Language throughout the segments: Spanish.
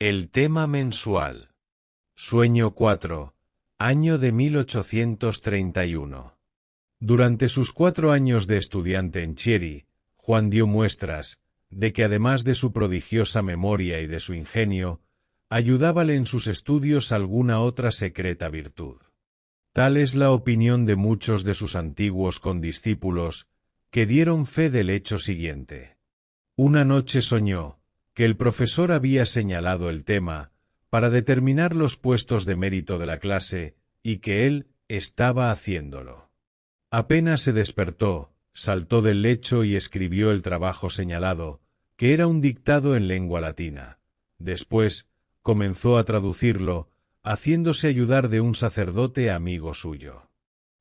El tema mensual. Sueño 4. Año de 1831. Durante sus 4 años de estudiante en Chieri, Juan dio muestras de que además de su prodigiosa memoria y de su ingenio, ayudábale en sus estudios alguna otra secreta virtud. Tal es la opinión de muchos de sus antiguos condiscípulos, que dieron fe del hecho siguiente. Una noche soñó que el profesor había señalado el tema para determinar los puestos de mérito de la clase y que él estaba haciéndolo. Apenas se despertó, saltó del lecho y escribió el trabajo señalado, que era un dictado en lengua latina. Después comenzó a traducirlo, haciéndose ayudar de un sacerdote amigo suyo.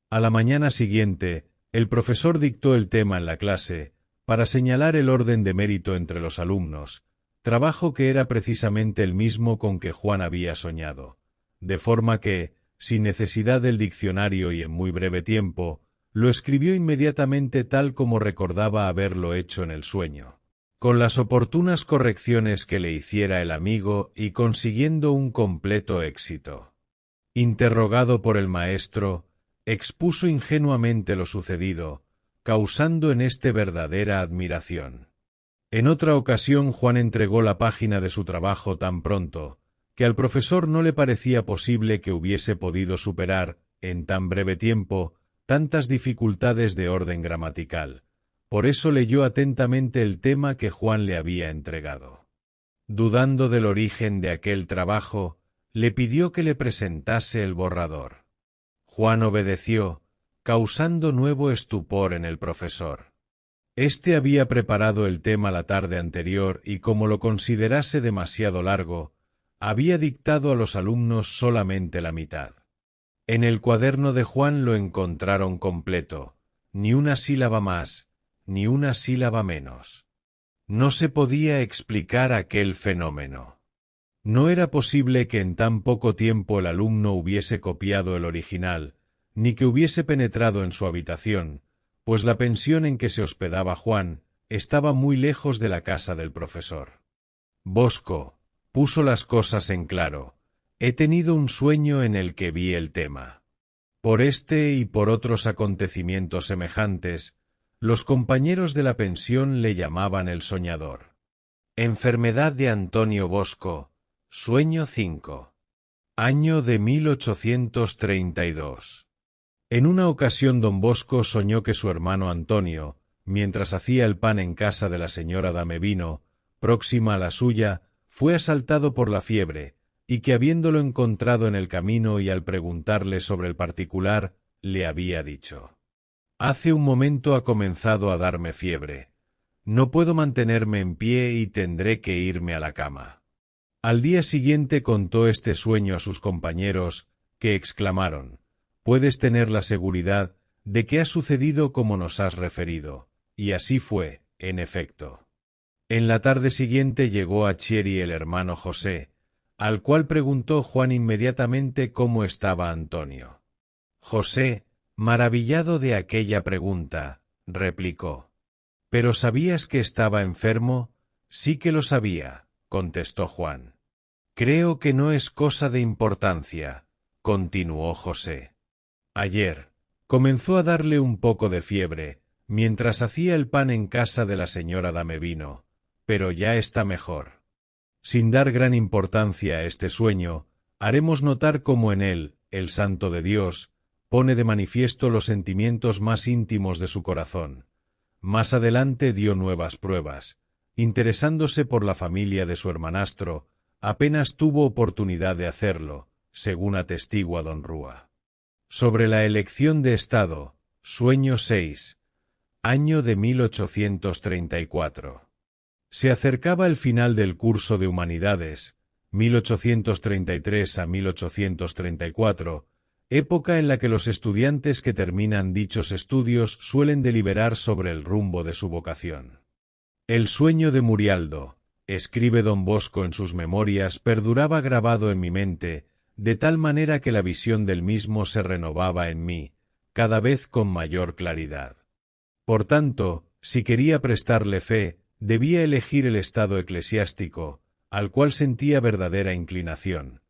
A la mañana siguiente, el profesor dictó el tema en la clase para señalar el orden de mérito entre los alumnos, trabajo que era precisamente el mismo con que Juan había soñado, de forma que, sin necesidad del diccionario y en muy breve tiempo, lo escribió inmediatamente tal como recordaba haberlo hecho en el sueño, con las oportunas correcciones que le hiciera el amigo y consiguiendo un completo éxito. Interrogado por el maestro, expuso ingenuamente lo sucedido, causando en éste verdadera admiración. En otra ocasión Juan entregó la página de su trabajo tan pronto, que al profesor no le parecía posible que hubiese podido superar, en tan breve tiempo, tantas dificultades de orden gramatical. Por eso leyó atentamente el tema que Juan le había entregado. Dudando del origen de aquel trabajo, le pidió que le presentase el borrador. Juan obedeció, causando nuevo estupor en el profesor. Este había preparado el tema la tarde anterior y, como lo considerase demasiado largo, había dictado a los alumnos solamente la mitad. En el cuaderno de Juan lo encontraron completo, ni una sílaba más, ni una sílaba menos. No se podía explicar aquel fenómeno. No era posible que en tan poco tiempo el alumno hubiese copiado el original, ni que hubiese penetrado en su habitación, pues la pensión en que se hospedaba Juan estaba muy lejos de la casa del profesor. Bosco puso las cosas en claro. He tenido un sueño en el que vi el tema. Por este y por otros acontecimientos semejantes, los compañeros de la pensión le llamaban el soñador. Enfermedad de Antonio Bosco, sueño 5. Año de 1832. En una ocasión don Bosco soñó que su hermano Antonio, mientras hacía el pan en casa de la señora Damevino, próxima a la suya, fue asaltado por la fiebre, y que habiéndolo encontrado en el camino y al preguntarle sobre el particular, le había dicho: «Hace un momento ha comenzado a darme fiebre. No puedo mantenerme en pie y tendré que irme a la cama». Al día siguiente contó este sueño a sus compañeros, que exclamaron: «Puedes tener la seguridad de que ha sucedido como nos has referido», y así fue, en efecto. En la tarde siguiente llegó a Chieri el hermano José, al cual preguntó Juan inmediatamente cómo estaba Antonio. José, maravillado de aquella pregunta, replicó: «¿Pero sabías que estaba enfermo?» «Sí que lo sabía», contestó Juan. «Creo que no es cosa de importancia», continuó José. «Ayer comenzó a darle un poco de fiebre, mientras hacía el pan en casa de la señora Damevino, pero ya está mejor». Sin dar gran importancia a este sueño, haremos notar cómo en él, el Santo de Dios, pone de manifiesto los sentimientos más íntimos de su corazón. Más adelante dio nuevas pruebas. Interesándose por la familia de su hermanastro, apenas tuvo oportunidad de hacerlo, según atestigua don Rúa. Sobre la elección de Estado, sueño 6. Año de 1834. Se acercaba el final del curso de Humanidades, 1833 a 1834, época en la que los estudiantes que terminan dichos estudios suelen deliberar sobre el rumbo de su vocación. El sueño de Murialdo, escribe don Bosco en sus memorias, perduraba grabado en mi mente, de tal manera que la visión del mismo se renovaba en mí, cada vez con mayor claridad. Por tanto, si quería prestarle fe, debía elegir el estado eclesiástico, al cual sentía verdadera inclinación,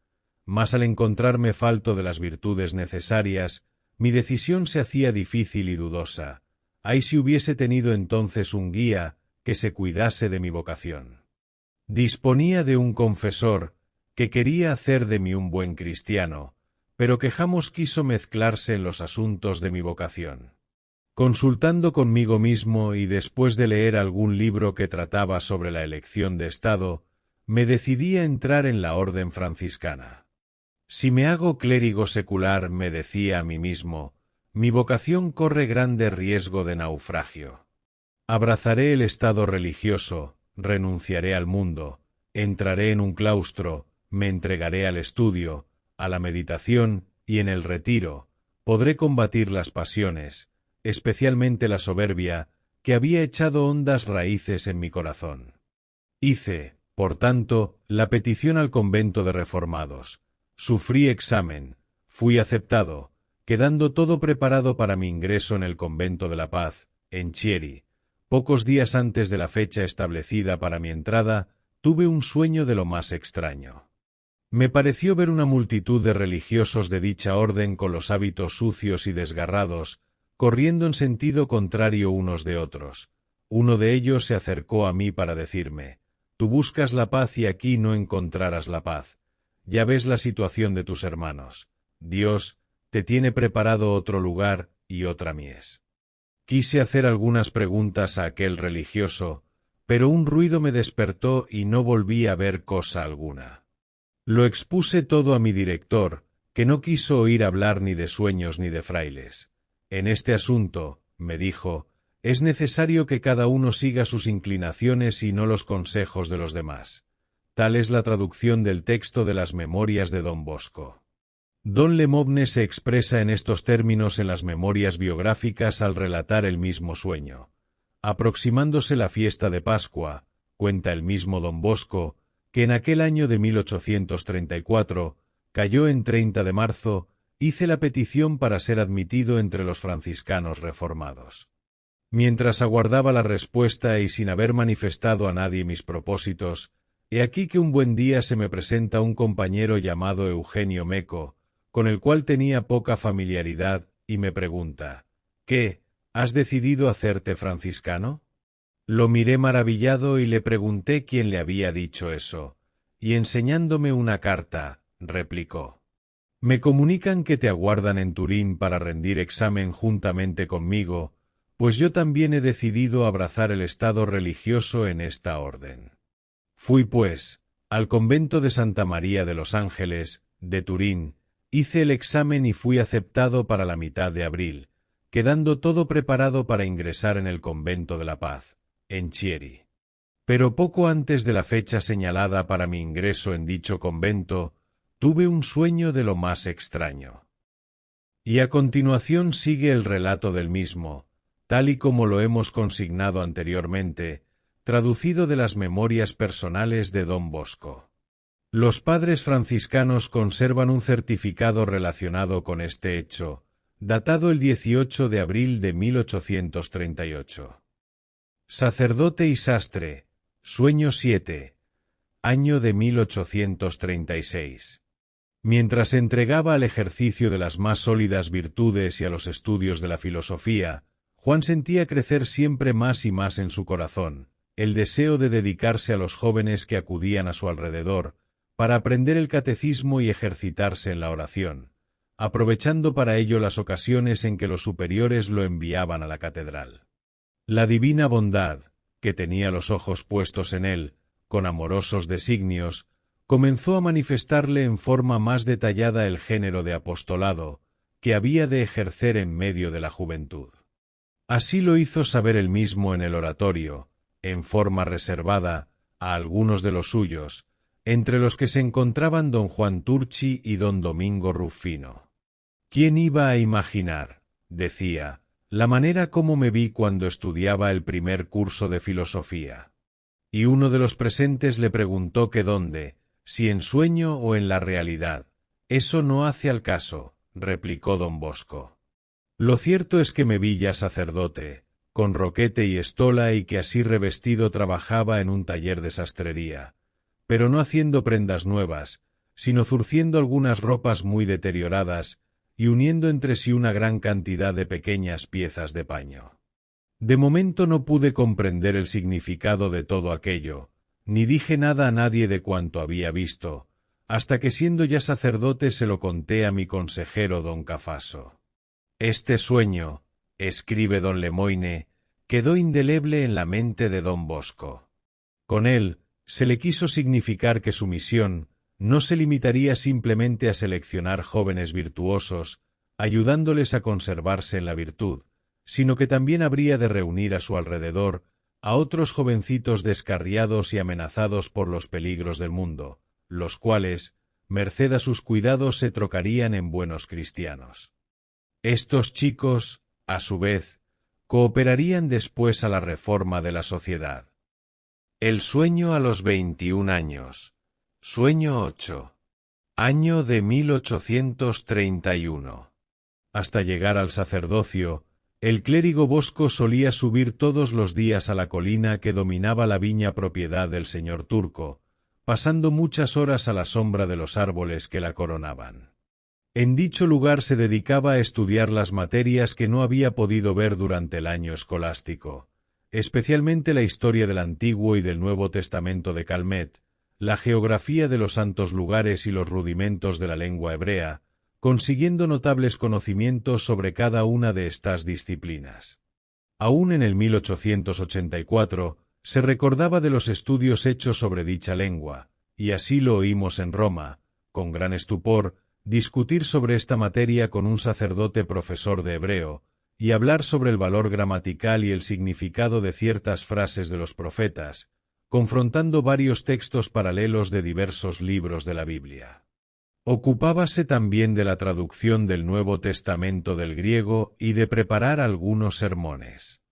mas al encontrarme falto de las virtudes necesarias, mi decisión se hacía difícil y dudosa. Ay, si hubiese tenido entonces un guía que se cuidase de mi vocación. Disponía de un confesor que quería hacer de mí un buen cristiano, pero que jamás quiso mezclarse en los asuntos de mi vocación. Consultando conmigo mismo y después de leer algún libro que trataba sobre la elección de estado, me decidí a entrar en la orden franciscana. Si me hago clérigo secular, me decía a mí mismo, mi vocación corre grande riesgo de naufragio. Abrazaré el estado religioso, renunciaré al mundo, entraré en un claustro, me entregaré al estudio, a la meditación, y en el retiro, podré combatir las pasiones, especialmente la soberbia, que había echado hondas raíces en mi corazón. Hice, por tanto, la petición al convento de reformados. Sufrí examen, fui aceptado, quedando todo preparado para mi ingreso en el convento de la Paz, en Chieri. Pocos días antes de la fecha establecida para mi entrada, tuve un sueño de lo más extraño. Me pareció ver una multitud de religiosos de dicha orden con los hábitos sucios y desgarrados, corriendo en sentido contrario unos de otros. Uno de ellos se acercó a mí para decirme, «Tú buscas la paz y aquí no encontrarás la paz. Ya ves la situación de tus hermanos. Dios te tiene preparado otro lugar y otra mies». Quise hacer algunas preguntas a aquel religioso, pero un ruido me despertó y no volví a ver cosa alguna. Lo expuse todo a mi director, que no quiso oír hablar ni de sueños ni de frailes. En este asunto, me dijo, es necesario que cada uno siga sus inclinaciones y no los consejos de los demás. Tal es la traducción del texto de las Memorias de Don Bosco. Don Lemobne se expresa en estos términos en las memorias biográficas al relatar el mismo sueño. Aproximándose la fiesta de Pascua, cuenta el mismo Don Bosco, que en aquel año de 1834, cayó en 30 de marzo, hice la petición para ser admitido entre los franciscanos reformados. Mientras aguardaba la respuesta y sin haber manifestado a nadie mis propósitos, he aquí que un buen día se me presenta un compañero llamado Eugenio Meco, con el cual tenía poca familiaridad, y me pregunta, «¿Qué? ¿Has decidido hacerte franciscano?» Lo miré maravillado y le pregunté quién le había dicho eso, y enseñándome una carta, replicó, «Me comunican que te aguardan en Turín para rendir examen juntamente conmigo, pues yo también he decidido abrazar el estado religioso en esta orden». Fui, pues, al convento de Santa María de los Ángeles, de Turín, hice el examen y fui aceptado para la mitad de abril, quedando todo preparado para ingresar en el convento de la Paz, en Chieri. Pero poco antes de la fecha señalada para mi ingreso en dicho convento, tuve un sueño de lo más extraño. Y a continuación sigue el relato del mismo, tal y como lo hemos consignado anteriormente, traducido de las memorias personales de Don Bosco. Los padres franciscanos conservan un certificado relacionado con este hecho, datado el 18 de abril de 1838. Sacerdote y sastre, sueño 7, año de 1836. Mientras se entregaba al ejercicio de las más sólidas virtudes y a los estudios de la filosofía, Juan sentía crecer siempre más y más en su corazón el deseo de dedicarse a los jóvenes que acudían a su alrededor, para aprender el catecismo y ejercitarse en la oración, aprovechando para ello las ocasiones en que los superiores lo enviaban a la catedral. La divina bondad, que tenía los ojos puestos en él, con amorosos designios, comenzó a manifestarle en forma más detallada el género de apostolado que había de ejercer en medio de la juventud. Así lo hizo saber él mismo en el oratorio, en forma reservada, a algunos de los suyos, entre los que se encontraban don Juan Turchi y don Domingo Rufino. ¿Quién iba a imaginar, decía, la manera como me vi cuando estudiaba el primer curso de filosofía? Y uno de los presentes le preguntó que dónde, si en sueño o en la realidad. Eso no hace al caso, replicó don Bosco. Lo cierto es que me vi ya sacerdote, con roquete y estola y que así revestido trabajaba en un taller de sastrería. pero no haciendo prendas nuevas, sino zurciendo algunas ropas muy deterioradas y uniendo entre sí una gran cantidad de pequeñas piezas de paño. De momento no pude comprender el significado de todo aquello, ni dije nada a nadie de cuanto había visto, hasta que siendo ya sacerdote se lo conté a mi consejero don Cafaso. Este sueño, escribe don Lemoine, quedó indeleble en la mente de don Bosco. Con él, se le quiso significar que su misión no se limitaría simplemente a seleccionar jóvenes virtuosos, ayudándoles a conservarse en la virtud, sino que también habría de reunir a su alrededor a otros jovencitos descarriados y amenazados por los peligros del mundo, los cuales, merced a sus cuidados, se trocarían en buenos cristianos. Estos chicos, a su vez, cooperarían después a la reforma de la sociedad. El sueño a los 21 años. Sueño 8. Año de 1831. Hasta llegar al sacerdocio, el clérigo Bosco solía subir todos los días a la colina que dominaba la viña propiedad del señor Turco, pasando muchas horas a la sombra de los árboles que la coronaban. En dicho lugar se dedicaba a estudiar las materias que no había podido ver durante el año escolástico, especialmente la historia del Antiguo y del Nuevo Testamento de Calmet, la geografía de los santos lugares y los rudimentos de la lengua hebrea, consiguiendo notables conocimientos sobre cada una de estas disciplinas. Aún en el 1884 se recordaba de los estudios hechos sobre dicha lengua, y así lo oímos en Roma, con gran estupor, discutir sobre esta materia con un sacerdote profesor de hebreo, y hablar sobre el valor gramatical y el significado de ciertas frases de los profetas, confrontando varios textos paralelos de diversos libros de la Biblia. Ocupábase también de la traducción del Nuevo Testamento del griego y de preparar algunos sermones.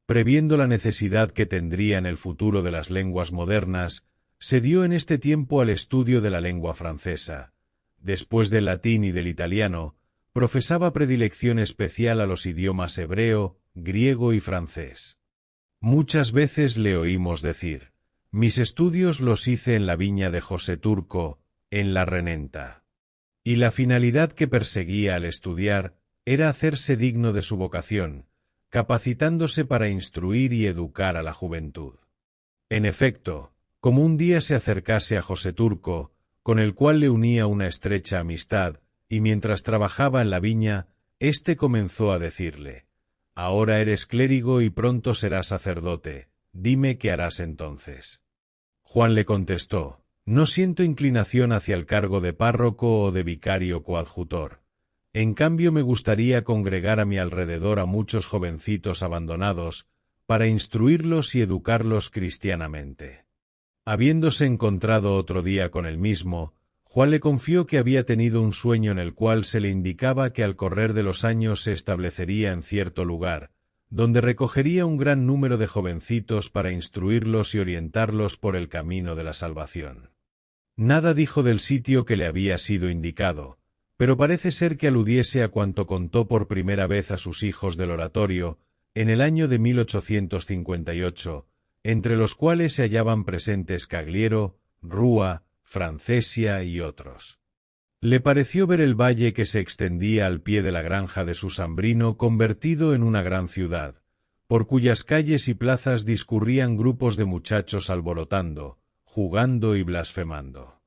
Previendo la necesidad que tendría en el futuro de las lenguas modernas, se dio en este tiempo al estudio de la lengua francesa. Después del latín y del italiano, profesaba predilección especial a los idiomas hebreo, griego y francés. Muchas veces le oímos decir: mis estudios los hice en la viña de José Turco, en la Renenta. Y la finalidad que perseguía al estudiar era hacerse digno de su vocación, capacitándose para instruir y educar a la juventud. En efecto, como un día se acercase a José Turco, con el cual le unía una estrecha amistad, y mientras trabajaba en la viña, éste comenzó a decirle: ahora eres clérigo y pronto serás sacerdote, dime qué harás entonces. Juan le contestó: no siento inclinación hacia el cargo de párroco o de vicario coadjutor. En cambio me gustaría congregar a mi alrededor a muchos jovencitos abandonados, para instruirlos y educarlos cristianamente. Habiéndose encontrado otro día con él mismo, Juan le confió que había tenido un sueño en el cual se le indicaba que al correr de los años se establecería en cierto lugar, donde recogería un gran número de jovencitos para instruirlos y orientarlos por el camino de la salvación. Nada dijo del sitio que le había sido indicado, pero parece ser que aludiese a cuanto contó por primera vez a sus hijos del oratorio, en el año de 1858, entre los cuales se hallaban presentes Cagliero, Rúa, Francesia y otros. Le pareció ver el valle que se extendía al pie de la granja de su sambrino convertido en una gran ciudad, por cuyas calles y plazas discurrían grupos de muchachos alborotando, jugando y blasfemando.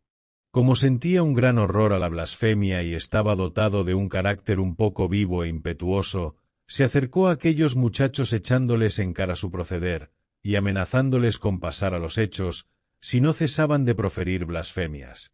Como sentía un gran horror a la blasfemia y estaba dotado de un carácter un poco vivo e impetuoso, se acercó a aquellos muchachos echándoles en cara su proceder, y amenazándoles con pasar a los hechos, si no cesaban de proferir blasfemias.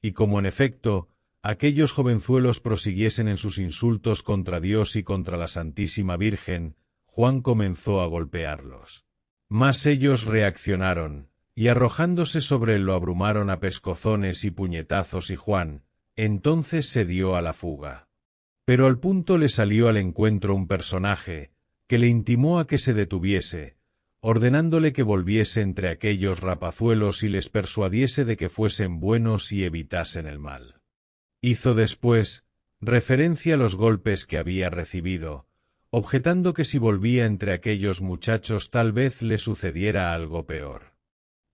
Y como en efecto, aquellos jovenzuelos prosiguiesen en sus insultos contra Dios y contra la Santísima Virgen, Juan comenzó a golpearlos. Mas ellos reaccionaron, y arrojándose sobre él lo abrumaron a pescozones y puñetazos y Juan, entonces se dio a la fuga. Pero al punto le salió al encuentro un personaje, que le intimó a que se detuviese, ordenándole que volviese entre aquellos rapazuelos y les persuadiese de que fuesen buenos y evitasen el mal. Hizo después referencia a los golpes que había recibido, objetando que si volvía entre aquellos muchachos tal vez le sucediera algo peor.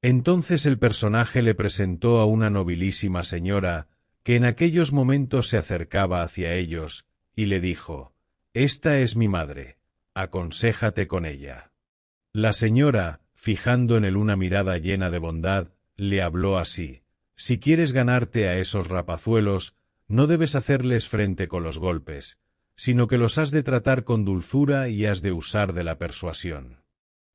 Entonces el personaje le presentó a una nobilísima señora, que en aquellos momentos se acercaba hacia ellos, y le dijo: «Esta es mi madre, aconséjate con ella». La señora, fijando en él una mirada llena de bondad, le habló así: «Si quieres ganarte a esos rapazuelos, no debes hacerles frente con los golpes, sino que los has de tratar con dulzura y has de usar de la persuasión».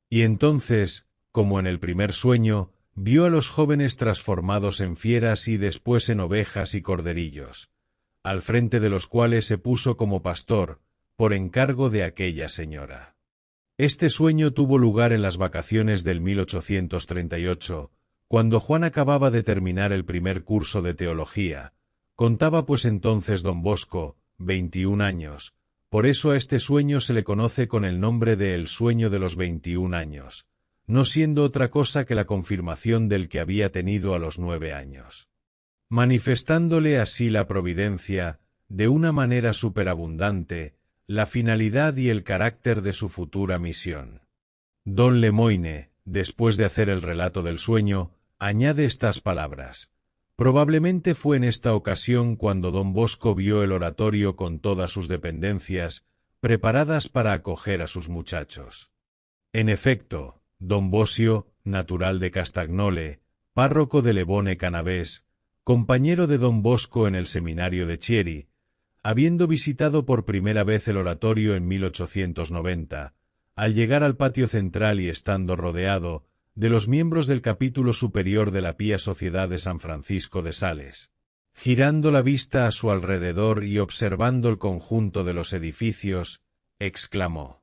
Y entonces, como en el primer sueño, vio a los jóvenes transformados en fieras y después en ovejas y corderillos, al frente de los cuales se puso como pastor, por encargo de aquella señora. Este sueño tuvo lugar en las vacaciones del 1838, cuando Juan acababa de terminar el primer curso de teología. Contaba pues entonces don Bosco 21 años, por eso a este sueño se le conoce con el nombre de El sueño de los 21 años, no siendo otra cosa que la confirmación del que había tenido a los 9 años. Manifestándole así la providencia, de una manera superabundante, la finalidad y el carácter de su futura misión. Don Lemoine, después de hacer el relato del sueño, añade estas palabras: «Probablemente fue en esta ocasión cuando don Bosco vio el oratorio con todas sus dependencias, preparadas para acoger a sus muchachos». En efecto, don Bosio, natural de Castagnole, párroco de Lebone Canavés, compañero de don Bosco en el seminario de Chieri, habiendo visitado por primera vez el oratorio en 1890, al llegar al patio central y estando rodeado de los miembros del capítulo superior de la Pía Sociedad de San Francisco de Sales, girando la vista a su alrededor y observando el conjunto de los edificios, exclamó: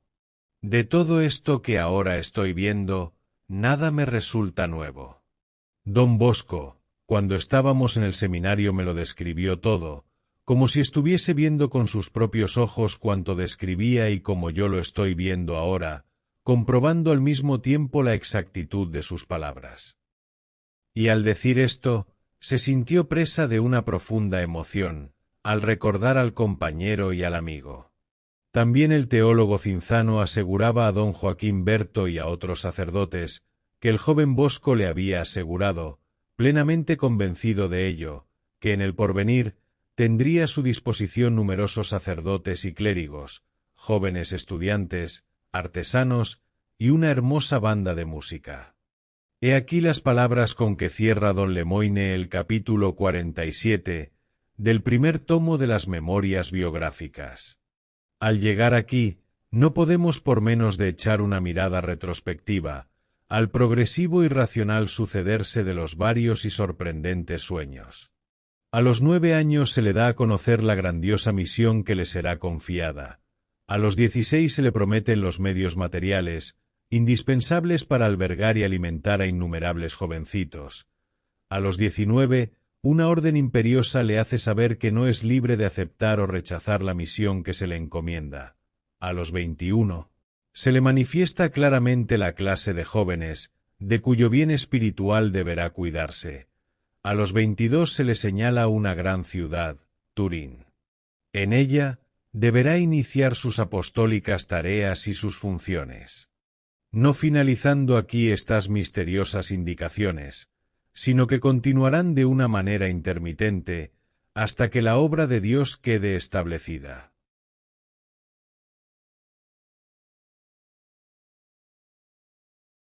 «De todo esto que ahora estoy viendo, nada me resulta nuevo». Don Bosco, cuando estábamos en el seminario, me lo describió todo, como si estuviese viendo con sus propios ojos cuanto describía y como yo lo estoy viendo ahora, comprobando al mismo tiempo la exactitud de sus palabras. Y al decir esto, se sintió presa de una profunda emoción, al recordar al compañero y al amigo. También el teólogo Cinzano aseguraba a don Joaquín Berto y a otros sacerdotes que el joven Bosco le había asegurado, plenamente convencido de ello, que en el porvenir tendría a su disposición numerosos sacerdotes y clérigos, jóvenes estudiantes, artesanos y una hermosa banda de música. He aquí las palabras con que cierra don Lemoine el capítulo 47 del primer tomo de las Memorias Biográficas. Al llegar aquí, no podemos por menos de echar una mirada retrospectiva al progresivo y racional sucederse de los varios y sorprendentes sueños. A los 9 años se le da a conocer la grandiosa misión que le será confiada. A los 16 se le prometen los medios materiales, indispensables para albergar y alimentar a innumerables jovencitos. A los 19, una orden imperiosa le hace saber que no es libre de aceptar o rechazar la misión que se le encomienda. A los 21, se le manifiesta claramente la clase de jóvenes, de cuyo bien espiritual deberá cuidarse. A los 22 se le señala una gran ciudad, Turín. En ella deberá iniciar sus apostólicas tareas y sus funciones. No finalizando aquí estas misteriosas indicaciones, sino que continuarán de una manera intermitente hasta que la obra de Dios quede establecida.